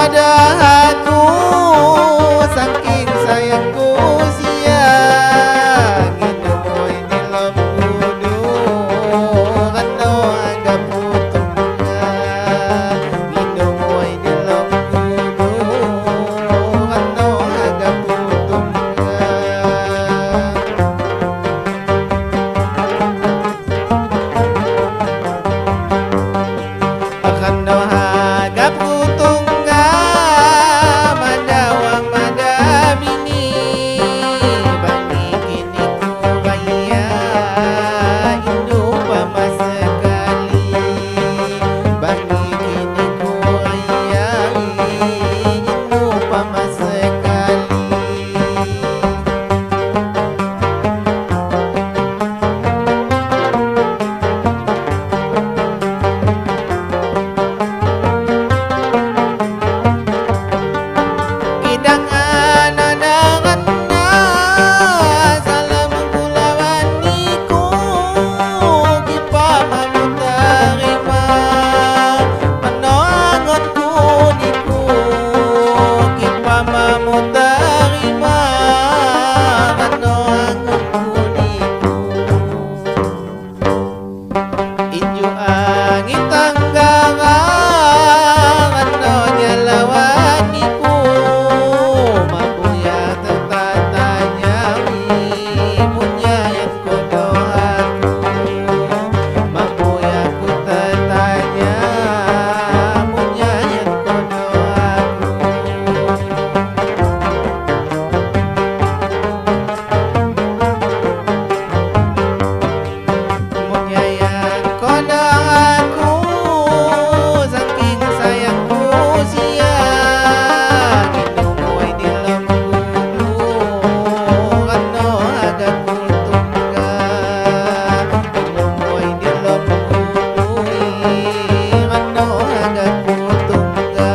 pada aku, saking sayangku siang hidup ini lembudu kano aga putunga hidup ini lembudu kano aga putunga kano aga putunga madawang madabini bangi kini ku kaya hidup ama sekali bangi kini ku kaya hidup ama sekali. Kidangan adanganna salam kulawaniku kipa mamutarima panoangonku niku kipa mamutarima panoangonku niku inju angin tanggangan ano nyalawaniku mabuya tertatanya ibunya yang kodohaku mabuya ku tertanya ibunya yang kodohaku ibunya yang kodohaku saking sayangku siang hidup ini lembudu kano aga putunga hidup ini lembudu kano aga putunga.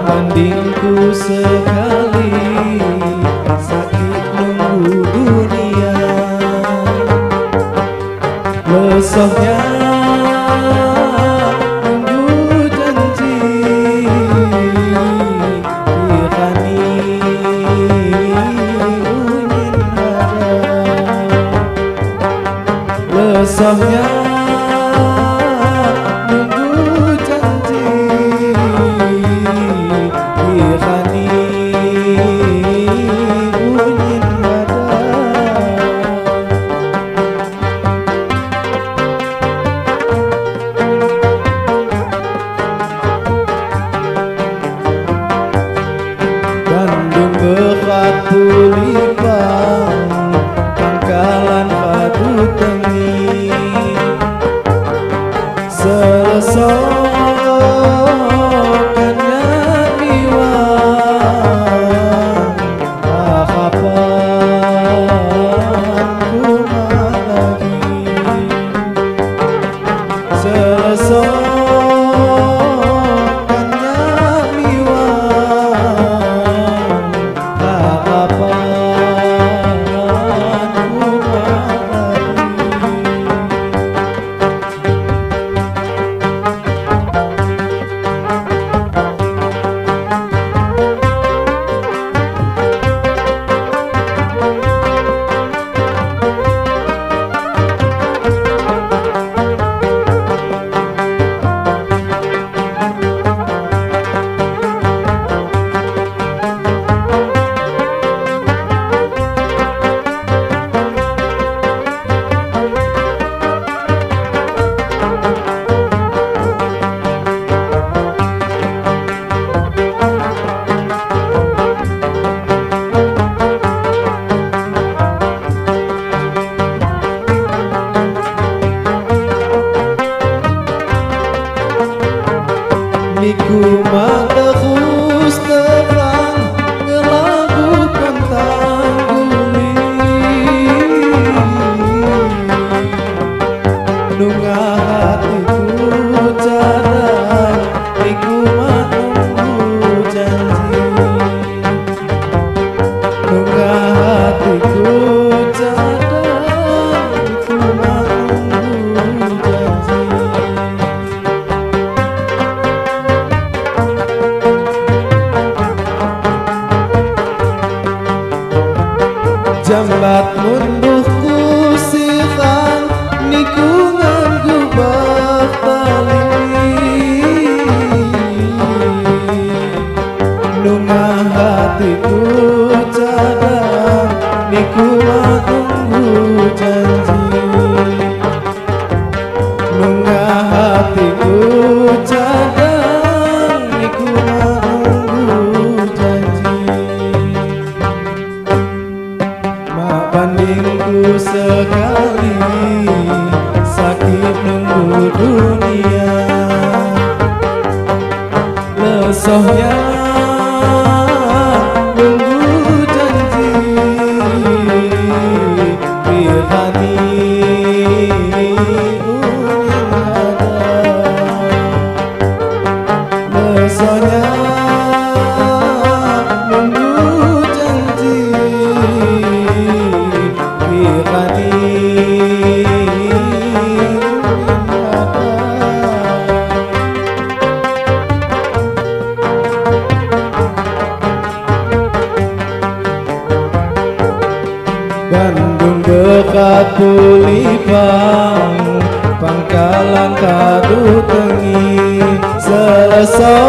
Bandingku sekali sakit nunggu dunia lesahnya nunggu janji dirani ungin harap lesahnya nunggu janji dirani iku mata terus terang ngelakukan tangguli nunga hatiku cadang iku matunggu janji nunga hatiku cadang iku matunggu janji. Jambat munduhku sikan niku nganggu baktali nunga hatiku cadang niku matunggu janji nunga hatiku cadang niku matunggu janji. Mak bandingku sekali sakit nunggu dunia lesohnya nunggu janji Firhani lesohnya nunggu janji Bandung dekat Pulipang Pangkalan Kadu Tengi Selesai